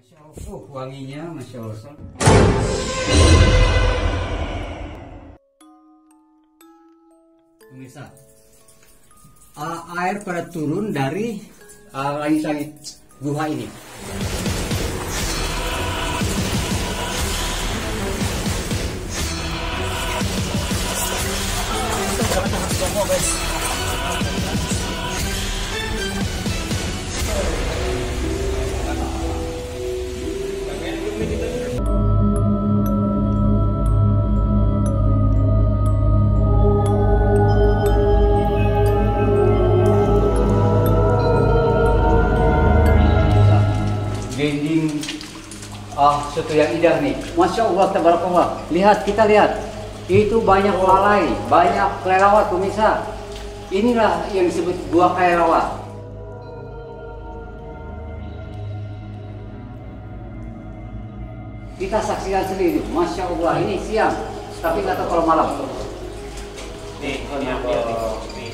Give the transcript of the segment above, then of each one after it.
Masya Allah, wanginya Masya Allah. Pemirsa, air pada turun dari langit-langit gua ini. Dinding suatu yang indah nih. Masya Allah, tabarakallah. Lihat, kita lihat. Itu banyak lalai, banyak kelelawar pemirsa. Inilah yang disebut gua kelelawar. Kita saksikan sendiri, Masya Allah, ini siang. Tapi nggak tahu kalau malam. Nih, ini ambil nih.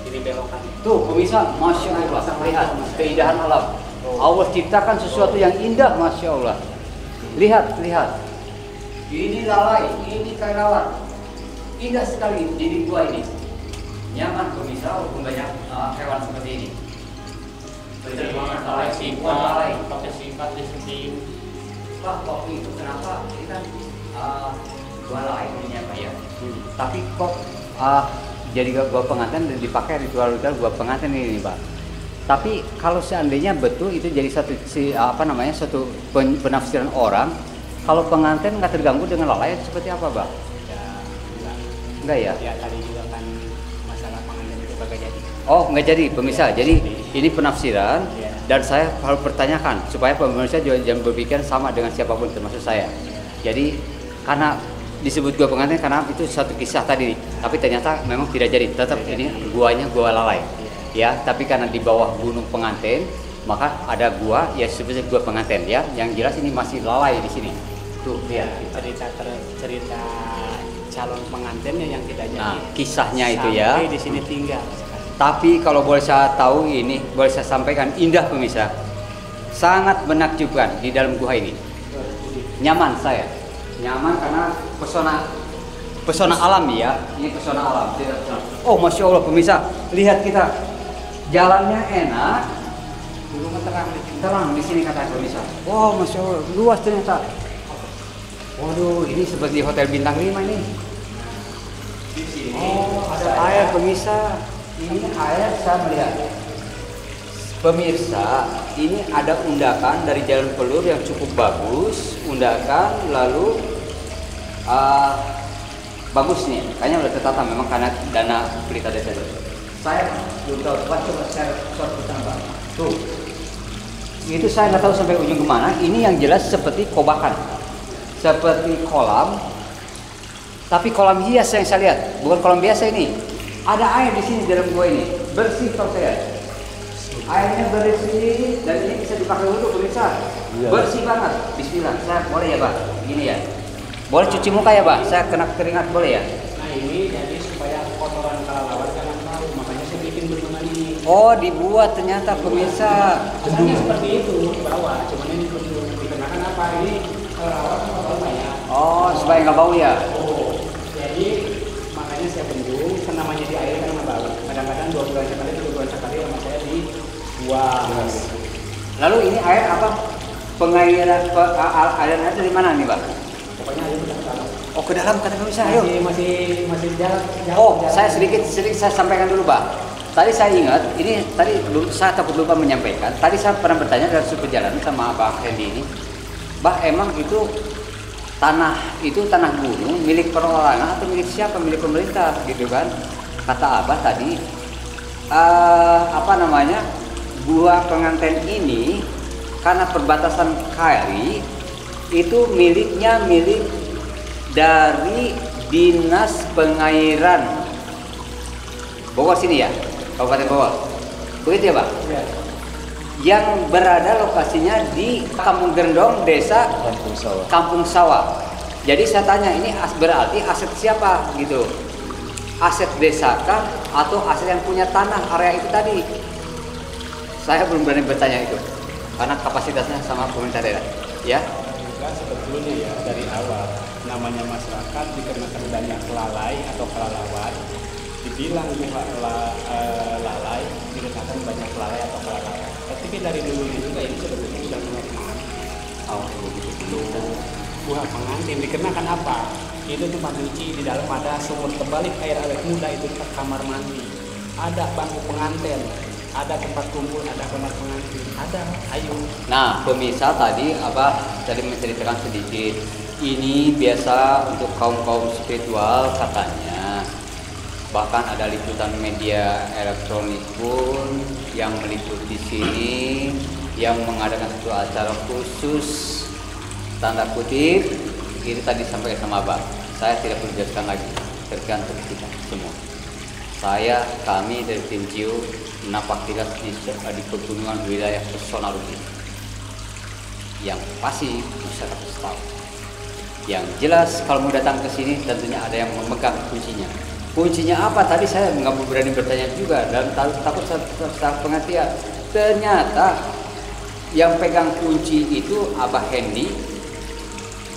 Ini belokan. Tuh pemirsa, Masya Allah, lihat keindahan alam. Allah ciptakan sesuatu yang indah, Masya Allah. Lihat, lihat. Ini lalai, ini kelelawar. Indah sekali di gua ini. Nyaman pemirsa, walaupun banyak hewan seperti ini. Betul banget, lalai, lalai. Pakai sifat di sini. Pak, waktu itu kenapa kita gua lalai ini apa ya? Tapi kok jadi gua pengantin dan dipakai ritual-ritual gua pengantin ini, Pak. Tapi kalau seandainya betul itu jadi satu suatu penafsiran orang, kalau pengantin nggak terganggu dengan lalai seperti apa, Bang? Ya, enggak ya? Ya tadi juga kan masalah pengantin itu kagak jadi. Oh, nggak jadi, pemirsa. Jadi ini penafsiran Ya. dan saya harus pertanyakan supaya pemirsa jangan berpikir sama dengan siapapun termasuk saya. Jadi karena disebut gua pengantin karena itu satu kisah tadi, tapi ternyata memang tidak jadi. Tetap ini guanya gua lalai. Ya, tapi karena di bawah gunung pengantin, maka ada gua ya seperti gua pengantin ya. Yang jelas ini masih lalai di sini. Tuh, lihat. Cerita calon pengantinnya yang tidak jadi. Nah, kisahnya itu ya. Sampai di sini tinggal. Tapi kalau boleh saya tahu ini, boleh saya sampaikan indah pemirsa. Sangat menakjubkan di dalam gua ini. Nyaman saya. Nyaman karena pesona alam ya. Ini pesona alam. Oh, Masya Allah pemirsa. Lihat kita. Jalannya enak. Terang di sini kata pemirsa. Oh, Masya Allah. Luas ternyata. Waduh, ini seperti hotel bintang 5 ini. Di sini. Oh, ada air pemirsa. Ini air saya melihat. Pemirsa, ini ada undakan dari Jalan Pelur yang cukup bagus. Undakan lalu bagus nih. Kayaknya udah tertata memang karena dana pelita desa. Saya belum tahu. Coba share short tambah. Tuh. Itu saya nggak tahu sampai ujung kemana. Ini yang jelas seperti kobakan. Seperti kolam. Tapi kolam hias yang saya lihat, bukan kolam biasa ini. Ada air di sini dalam gua ini, bersih kalau saya. Airnya bersih dan ini bisa dipakai untuk pemirsa. Iya. Bersih banget. Bismillah. Saya boleh ya, Pak? Gini ya. Boleh cuci muka ya, Pak? Saya kena keringat boleh ya? Nah, ini jadi supaya kotoran kelelawar jangan tahu, makanya saya bikin bendungan ini. Oh, dibuat ternyata pemirsa. Asalnya seperti itu di bawah, cuman ini bendung dikenakan apa ini kelelawar sama bau banyak. Oh, supaya nggak bau ya? Oh, jadi makanya saya bendung, kan namanya di air kan bau. Kadang-kadang 2 bulan sekali, 3 bulan sekali sama saya dibuang. Lalu ini air apa? Pengairan air dari mana nih, Pak? Pokoknya air udah ke dalam. Oh, ke dalam kata pemirsa. Ayo. Masih jalan. Oh, saya sedikit saya sampaikan dulu, Pak. Tadi saya ingat, ini tadi saya takut lupa menyampaikan. Tadi saya pernah bertanya dari perjalanan sama Pak Hendy ini, Pak, emang itu tanah gunung milik perorangan atau milik siapa? Milik pemerintah, gitu kan? Kata Abah tadi, gua pengantin ini karena perbatasan KRI itu milik dari Dinas Pengairan Bogor sini ya, Kabupaten Bogor. Begitu ya, Pak? Ya. Yang berada lokasinya di Kampung Gendong, Desa Kampung Sawah. Jadi saya tanya, ini berarti aset siapa gitu? Aset desa kah atau aset yang punya tanah area itu tadi? Saya belum berani bertanya itu. karena kapasitasnya sama pemerintah daerah. Ya. Enggak, sebetulnya ya dari awal namanya masyarakat dikarenakan banyak lalai atau kelelawar, dibilang buka lalai dikarenakan banyak lalai atau kelelawar. Tapi dari dulu juga ini sebetulnya sudah normal. Oh, begitu. Buah pengantin dikenakan apa? Itu tempat nyuci, di dalam ada sumur terbalik air awet muda, itu kamar mandi, ada bangku pengantin, ada tempat kumpul, ada kamar pengantin, ada. Ayo. Nah, pemirsa tadi menceritakan sedikit. Ini biasa untuk kaum spiritual katanya. Bahkan ada liputan media elektronik pun yang meliput di sini, yang mengadakan satu acara khusus tanda kutip. Itu tadi sampai sama Abang. Saya tidak perlu jelaskan lagi, tergantung kita semua. Kami dari tim Ciu napaktilas di pegunungan wilayah pesona ini. Yang pasti masyarakat harus tahu. Yang jelas kalau mau datang ke sini tentunya ada yang memegang kuncinya. Kuncinya apa? Tadi saya nggak berani bertanya juga dan takut salah pengertian. Ternyata yang pegang kunci itu Abah Hendy.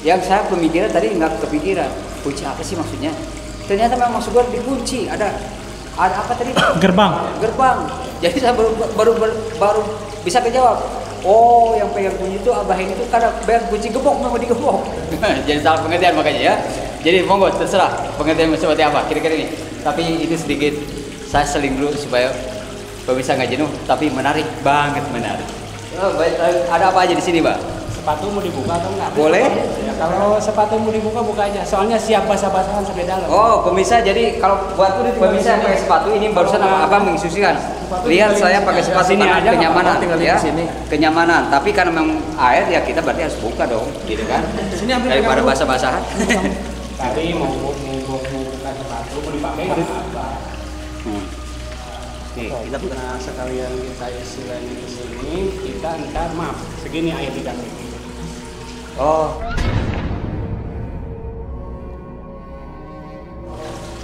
Yang saya pemikiran tadi nggak kepikiran. Kunci apa sih maksudnya? Ternyata memang masuk dikunci. Ada apa tadi? Gerbang. Jadi saya baru bisa kejawab. Oh, yang pegang kunci itu Abah ini tuh karena pegang kunci gembok, memang digembok. Jadi salah pengertian makanya ya. Jadi monggo terserah pengertian seperti apa kira-kira ini. Tapi itu sedikit saya seling dulu supaya pemirsa nggak jenuh. Tapi menarik banget menarik. Oh, baik, ada apa aja di sini, Mbak? Sepatu mau dibuka atau enggak? Boleh. Ya, kalau sepatu mau dibuka buka aja. Soalnya siap basah-basahan sampai dalam. Oh, pemirsa, jadi kalau buat pemirsa yang pakai sepatu ini barusan apa menginstruksikan. Lihat saya pakai sepatu karena kenyamanan ya. Kenyamanan. Tapi karena memang air ya kita berarti harus buka dong, gitu kan? Daripada basah-basahan. Tadi mau buka sepatu mau dipakai enggak apa. Kita pernah sekalian kita istilahnya di sini, kita ntar maaf segini air di dalam. Oh.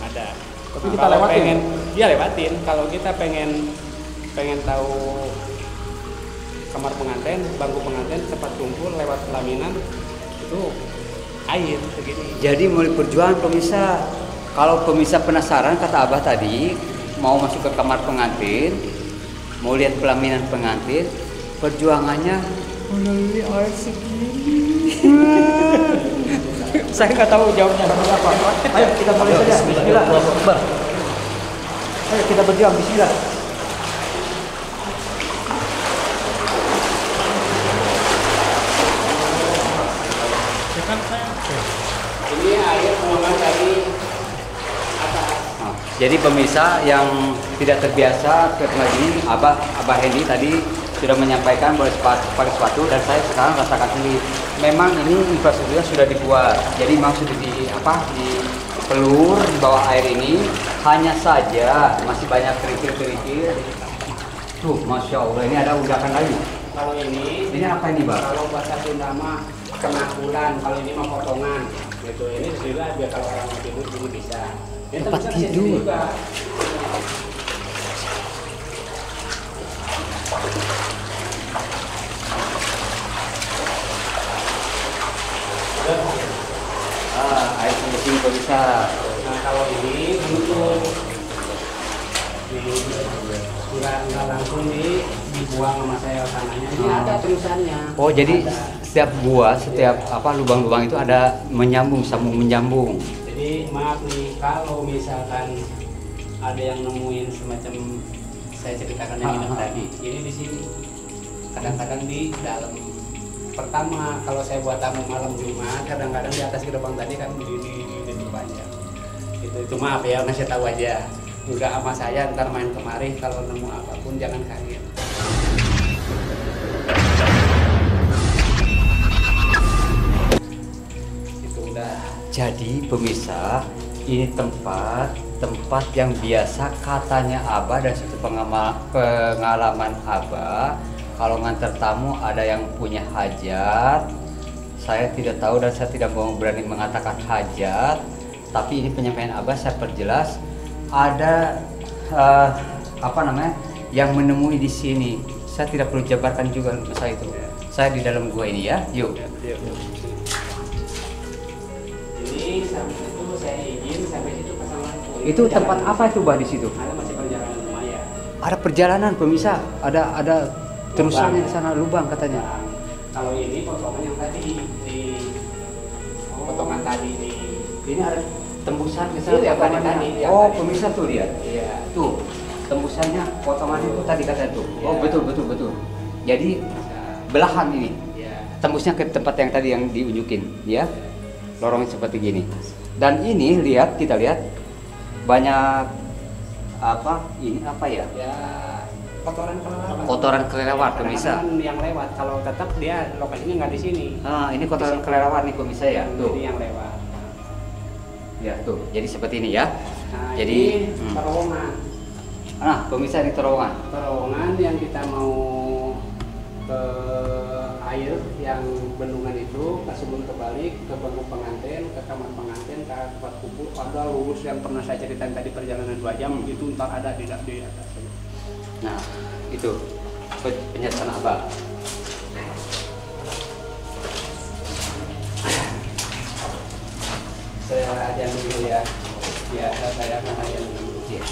Ada. Tapi kita lewatin. Iya lewatin. Kalau kita pengen tahu kamar pengantin, bangku pengantin, tempat kumpul lewat pelaminan itu air segini. Jadi mulai perjuangan pemirsa. Kalau pemirsa penasaran kata Abah tadi mau masuk ke kamar pengantin, mau lihat pelaminan pengantin, perjuangannya melalui air segini. Saya nggak tahu jawabnya apa. Ayo kita mulai saja. Bismillah. Ayo kita berjuang. Bismillah. Ini air pengeluaran dari atas. Jadi pemirsa yang tidak terbiasa ke tempat ini, Abah Hendy tadi sudah menyampaikan boleh pakai sepatu dan saya sekarang rasakan sendiri. Memang ini infrastrukturnya sudah dibuat, jadi memang sudah dipelur di bawah air ini. Hanya saja masih banyak kerikil-kerikil. Tuh, masya Allah, ini ada udakan lagi. Kalau ini apa ini, Bang? Kalau bahasa Sunda mah kenakulan, kalau ini mah potongan. Gitu. Ini juga biar kalau orang mau tidur ini bisa. Ini tempat tidur. Juga. Air sini kok bisa. Nah kalau ini untuk nggak langsung dibuang sama saya tanahnya. Ini ada tulisannya. Oh jadi ada. Setiap gua, setiap lubang-lubang itu ada sambung menyambung. Jadi maaf nih kalau misalkan ada yang nemuin semacam saya ceritakan yang ingat tadi. Ini di sini. Kadang-kadang di dalam. Pertama kalau saya buat tamu malam Jumat, kadang-kadang di atas gerbang tadi kan di depannya. Itu maaf ya, ngasih tahu aja. Enggak sama saya, ntar main kemari kalau nemu apapun jangan kaget. Itu udah. Jadi pemirsa, ini tempat yang biasa katanya Abah dan satu pengalaman Abah. Kalau ngantar tamu ada yang punya hajat, saya tidak tahu dan saya tidak mau berani mengatakan hajat, tapi ini penyampaian Abah saya perjelas. Ada yang menemui di sini saya tidak perlu jabarkan juga masalah itu. Saya di dalam gua ini ya, yuk. Ini sampai itu saya izin sampai situ pasang lampu. Itu tempat apa itu bah di situ? Ada masih perjalanan lumayan. Ada perjalanan pemirsa, ada terusannya di sana lubang katanya. Kalau ini potongan yang tadi di potongan tadi di Ini ada tembusan ke sana Iya, potongannya. tadi, yang Oh, tadi. pemirsa tuh lihat. Iya. Tuh, tembusannya potongan itu tadi kata tuh. Oh, Iya. betul. Jadi belahan ini. ya Tembusnya ke tempat yang tadi yang diunjukin, ya. Lorongnya seperti gini. Dan ini kita lihat banyak apa? Ini apa ya? ya kotoran kelelawar. Kotoran kelelawar pemirsa. Kadang-kadang yang lewat kalau tetap dia lokasinya nggak di sini. Ah, ini kotoran kelelawar nih pemirsa ya. Tuh. Jadi yang lewat. Ya, tuh. Jadi seperti ini ya. Nah, Jadi, ini terowongan. Nah, pemirsa ini terowongan. Terowongan yang kita mau ke air yang bendungan itu ke sebelum terbalik ke bangku pengantin ke kamar pengantin ke tempat kubu ada lurus yang pernah saya ceritain tadi perjalanan 2 jam itu ntar ada di atas. Nah, itu penjelasan Abah. Saya ajan dulu ya. Ya, saya akan ajan dulu. Ya.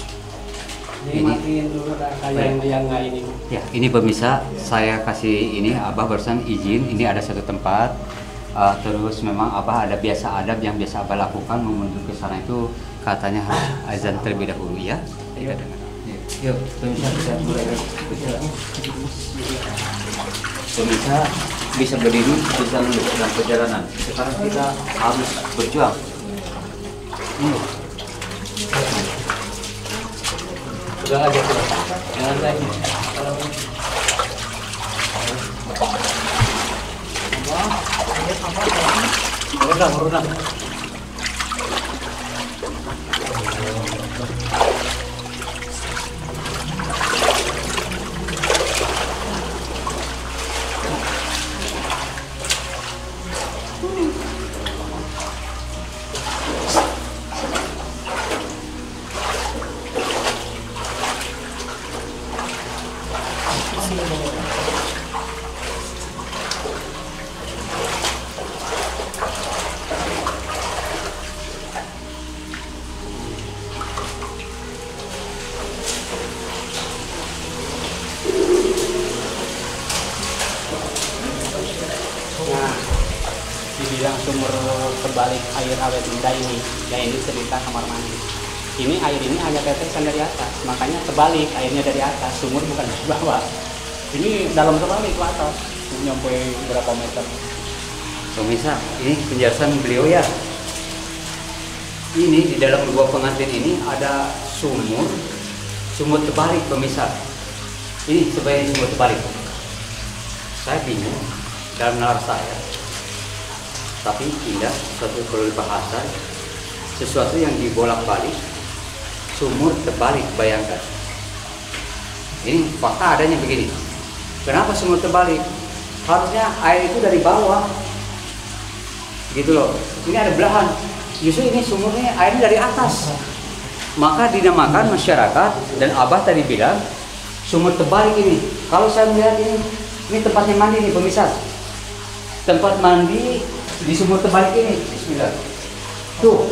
Ini matiin dulu dah kayak yang nggak ini. Ya, ini pemirsa, saya kasih ini Abah barusan izin. Ini ada satu tempat. Terus memang Abah ada biasa adab yang biasa Abah lakukan menuju ke sana itu katanya harus azan terlebih dahulu ya. Kita dengar. Yuk, pemirsa bisa mulai bicara. Pemirsa bisa berdiri, bisa duduk dalam perjalanan. Sekarang kita harus berjuang. Udah aja tuh. Jangan lagi. Udah. Nah, dibilang sumur terbalik air awet indah ini, ya ini cerita kamar mandi. Ini air ini hanya tetesan dari atas, makanya terbalik airnya dari atas, sumur bukan dari bawah. Ini dalam terbalik ke atas, nyampe berapa meter. Pemirsa, ini penjelasan beliau ya. Ini di dalam gua pengantin ini ada sumur terbalik pemirsa. Ini sebagai sumur terbalik. Saya bingung dalam nalar saya. Tapi tidak suatu peribahasa, sesuatu yang dibolak-balik, sumur terbalik, bayangkan. Ini fakta adanya begini. Kenapa sumur terbalik? Harusnya air itu dari bawah, gitu loh. Ini ada belahan. Justru ini sumurnya airnya dari atas. Maka dinamakan masyarakat dan Abah tadi bilang sumur terbalik ini. Kalau saya melihat ini tempatnya mandi nih pemirsa. Tempat mandi di sumur terbalik ini. Bismillah. Tuh,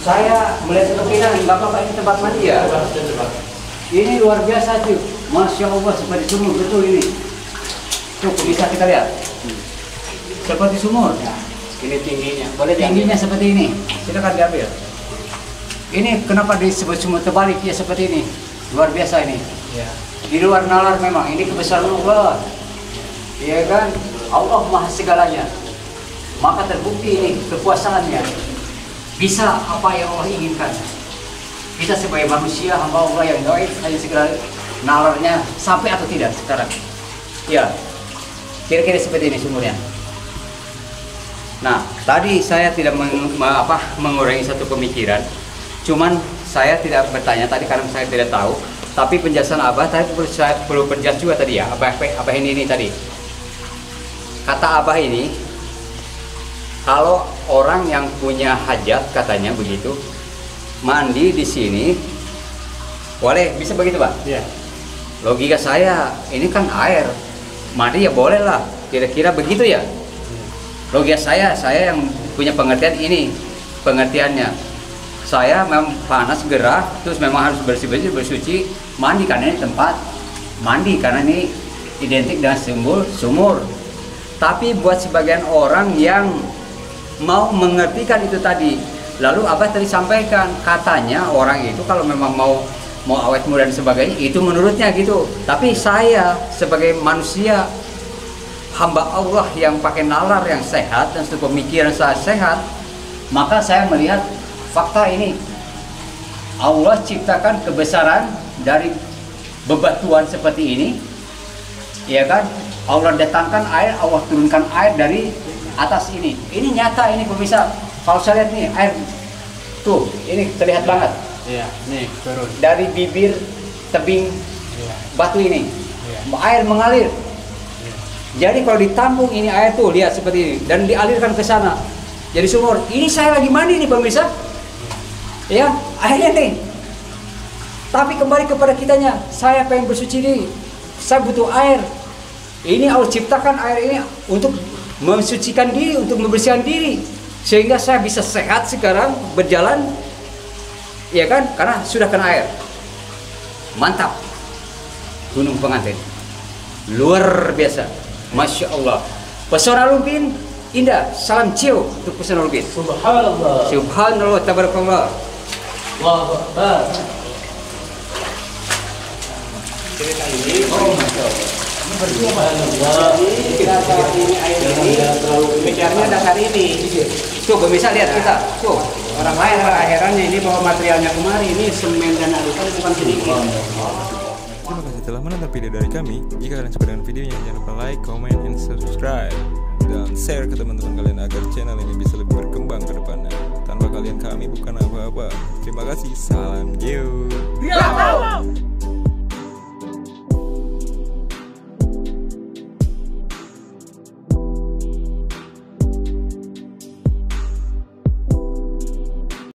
saya melihat seperti ini. Bapak ini tempat mandi ya. Ini luar biasa tuh. Masya Allah seperti sumur betul ini. Tuh bisa kita lihat. Seperti sumur. Ini tingginya, boleh Tingginya seperti ini. Silakan diambil. Ini kenapa disebut sumur terbalik ya seperti ini. Luar biasa ini. Ya. Di luar nalar memang. Ini kebesaran Allah. Iya kan? Allah Maha segalanya. Maka terbukti ini kekuasaannya. Bisa apa yang Allah inginkan. Kita sebagai manusia hamba Allah yang gaib hanya segala nalarnya sampai atau tidak sekarang. Ya. Kira-kira seperti ini sumurnya. Nah, tadi saya tidak mengurangi satu pemikiran. Cuman saya tidak bertanya tadi karena saya tidak tahu. Tapi penjelasan Abah tadi saya perlu perjelas juga tadi ya. Abah ini tadi. Kata Abah ini, kalau orang yang punya hajat katanya begitu, mandi di sini, boleh bisa begitu Pak? Iya. Logika saya, ini kan air, mandi ya boleh lah, kira-kira begitu ya. Logika saya yang punya pengertian ini, pengertiannya. Saya memang panas gerah, terus memang harus bersih-bersih, bersuci, mandi karena ini tempat mandi, karena ini identik dengan sumur. Tapi buat sebagian orang yang mau mengertikan itu tadi, lalu Abah tadi sampaikan, katanya orang itu kalau memang mau awet muda dan sebagainya, itu menurutnya gitu. Tapi saya sebagai manusia, hamba Allah yang pakai nalar yang sehat dan pemikiran saya sehat, maka saya melihat fakta ini. Allah ciptakan kebesaran dari bebatuan seperti ini, ya kan? Allah datangkan air, Allah turunkan air dari atas ini. Ini nyata ini pemirsa. Kalau saya lihat nih air tuh, ini terlihat banget. Iya, nih turun dari bibir tebing batu ini. Air mengalir. Jadi kalau ditampung ini air tuh lihat seperti ini dan dialirkan ke sana. Jadi sumur. Ini saya lagi mandi nih pemirsa. Ya, airnya nih. Tapi kembali kepada kitanya, saya pengen bersuci nih. Saya butuh air. Ini Allah ciptakan air ini untuk mensucikan diri, untuk membersihkan diri, sehingga saya bisa sehat sekarang berjalan, ya kan? Karena sudah kena air. Mantap. Gunung Pengantin. Luar biasa. Masya Allah. Pesona Lumpin indah. Salam ciu untuk Pesona Lumpin. Subhanallah. Subhanallah, tabarakallah. Allahu Akbar. Cerita ini, Masya Allah. kita saat ini air ini bicaranya dasar ini. Tuh pemirsa lihat kita. Tuh. Orang lain herannya ini bahwa materialnya kemarin ini semen dan alukan bukan sedikit. Terima kasih telah menonton video dari kami. Jika kalian suka dengan videonya, jangan lupa like, comment, and subscribe. Dan share ke teman-teman kalian agar channel ini bisa lebih berkembang ke depannya. Tanpa kalian kami bukan apa-apa. Terima kasih, salam Jeo.